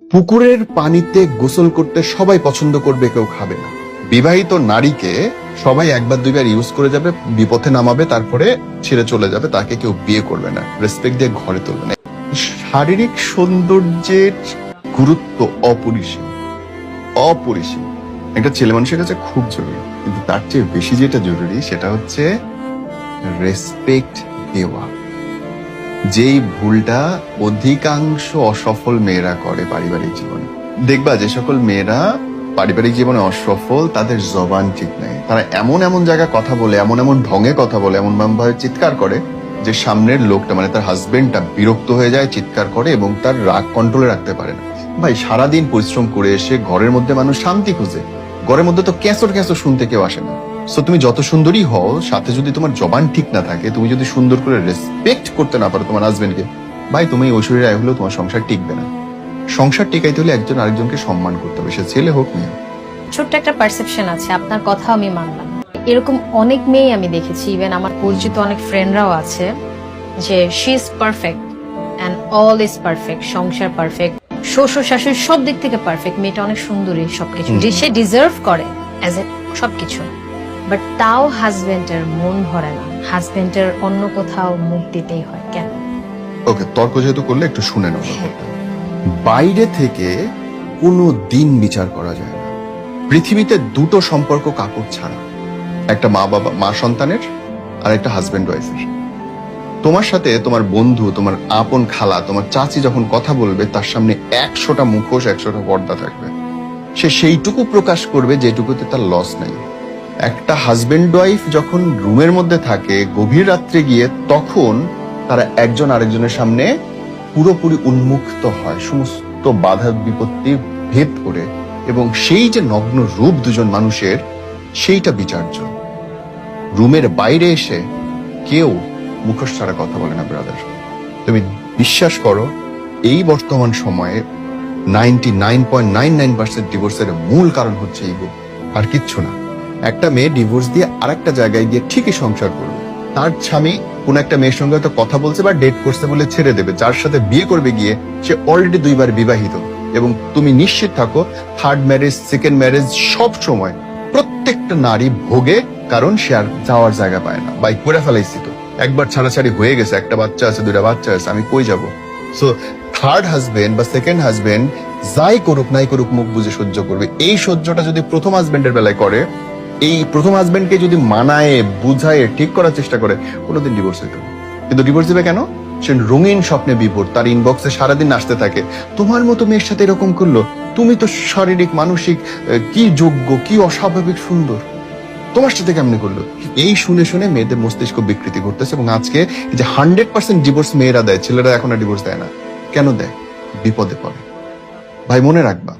পুকুরের পানিতে গোসল করতে সবাই পছন্দ করবে, কেউ খাবে না। বিবাহিত নারীকে সবাই একবার দুইবার ইউজ করে যাবে, বিপথে নামাবে, তারপরে ছেড়ে চলে যাবে, তাকে কেউ বিয়ে করবে না, রেসপেক্ট দিয়ে ঘরে তুলবে না। শারীরিক সৌন্দর্যের গুরুত্ব অপরিসীম, অপরিসীম। একটা ছেলে মানুষের কাছে খুব জরুরি, কিন্তু তার চেয়ে বেশি যেটা জরুরি সেটা হচ্ছে রেসপেক্ট দেওয়া। যেই ভুলটা অধিকাংশ অসফল মেয়েরা করে পারিবারিক জীবনে। দেখবা যে সকল মেয়েরা পারিবারিক জীবনে অসফল, তাদের জবান ঠিক নেই। তারা এমন এমন জায়গায় কথা বলে, এমন এমন ঢঙে কথা বলে, এমন ভাবে চিৎকার করে যে সামনের লোকটা মানে তার হাজবেন্ডটা বিরক্ত হয়ে যায়, চিৎকার করে এবং তার রাগ কন্ট্রোলে রাখতে পারে না। ভাই সারাদিন পরিশ্রম করে এসে ঘরের মধ্যে মানুষ শান্তি খুঁজে, ঘরের মধ্যে তো ক্যাঁচর ক্যাঁচর শুনতে কেউ আসে না। সো তুমি যত সুন্দরী হও, সাথে যদি তোমার জবান ঠিক না থাকে, তুমি যদি সুন্দর করে রেসপেক্ট করতে না পারো তোমার হাজবেন্ডকে, ভাই তুমি ঐশ্বর্য রায় হলেও তোমার সংসার টিকবে না। সংসার টিকাইতে হলে একজন আরেকজনকে সম্মান করতে হবে, সে ছেলে হোক মেয়ে। ছোট্ট একটা পারসেপশন আছে, আপনার কথা আমি মানলাম। এরকম অনেক মেয়ে আমি দেখেছি, ইভেন আমার পরিচিত অনেক ফ্রেন্ডরাও আছে, যে she is perfect and all is perfect, সংসার পারফেক্ট, শ্বশুর শাশুড়ি সব দিক থেকে পারফেক্ট, মেয়েটা অনেক সুন্দরী, সবকিছু সে ডিজার্ভ করে অ্যাজ এ সবকিছু, বাট তাও হাজবেন্ডের মন ভরে না, হাজবেন্ডের অন্য কোথাও মুখ দিতেই হয় কেন? ওকে, তর্ক যেহেতু করলে একটু শুনে নাও। বাইরে থেকে কোনো দিন বিচার করা যায় না। পৃথিবীতে দুটো সম্পর্ক কাপড় ছাড়া, একটা মা সন্তানের, আর একটা হাজবেন্ড ওয়াইফের। তোমার সাথে তোমার বন্ধু, তোমার আপন খালা, তোমার চাচি যখন কথা বলবে, তার সামনে 100টা মুখোশ, 100টা পর্দা থাকবে। সে সেইটুকু প্রকাশ করবে যেটুকুতে তার লস নেই। একটা হাজবেন্ড ওয়াইফ যখন রুমের মধ্যে থাকে গভীর রাত্রে গিয়ে, তখন তারা একজন আরেকজনের সামনে পুরোপুরি উন্মুক্ত হয়, সমস্ত বাধা বিপত্তি ভেদ করে, এবং সেই যে নগ্ন রূপ দুজন মানুষের, সেইটা বিচার্য। রুমের বাইরে এসে কেউ মুখোশ ছাড়া কথা বলে না ব্রাদার। তুমি বিশ্বাস করো, এই বর্তমান সময়ে 99.99% ডিভোর্সের মূল কারণ হচ্ছে ইগো, আর কিচ্ছু না। একটা মেয়ে ডিভোর্স দিয়ে আরেকটা জায়গায় গিয়ে ঠিকই সংসার করবে, তার স্বামী কোন একটা মেয়ের সঙ্গে হয়তো কথা বলছে বা ডেট করছে বলে ছেড়ে দেবে, যার সাথে বিয়ে করবে গিয়ে সে অলরেডি 2বার বিবাহিত। এবং তুমি নিশ্চিত থাকো, থার্ড ম্যারেজ, সেকেন্ড ম্যারেজ, সব সময় প্রত্যেকটা নারী ভোগে, কারণ সে আর যাওয়ার জায়গা পায় না। বাই করে ফেলাইছি তো, একবার ছাড়াছাড়ি হয়ে গেছে, একটা বাচ্চা আছে, 2টা বাচ্চা আছে, আমি কই যাব? সো থার্ড হাজবেন্ড বা সেকেন্ড হাজবেন্ড যাই করুক নাই করুক, মুখ বুঝে সহ্য করবে। এই সহ্যটা যদি প্রথম হাজবেন্ডের বেলায় করে, এই প্রথম হাজবেন্ডকে যদি মানায় বুঝায় ঠিক করার চেষ্টা করে, কোনোদিন ডিভোর্স হইতো না। কিন্তু ডিভোর্স দিবে কেন? সে রঙিন স্বপ্নে বিভোর, তার ইনবক্সে সারাদিন আসতে থাকে, তোমার মতো মেয়ের সাথে এরকম করলো, তুমি তো শারীরিক মানসিক কি যোগ্য, কি অস্বাভাবিক সুন্দর, তোমার সাথে কেমনে করলো? এই শুনে শুনে মেয়েদের মস্তিষ্ক বিকৃতি ঘটতেছে। এবং আজকে যে 100% ডিভোর্স মেয়েরা দেয়, ছেলেরা এখন আর ডিভোর্স দেয় না। কেন দেয়? বিপদে পড়ে। ভাই মনে রাখবা,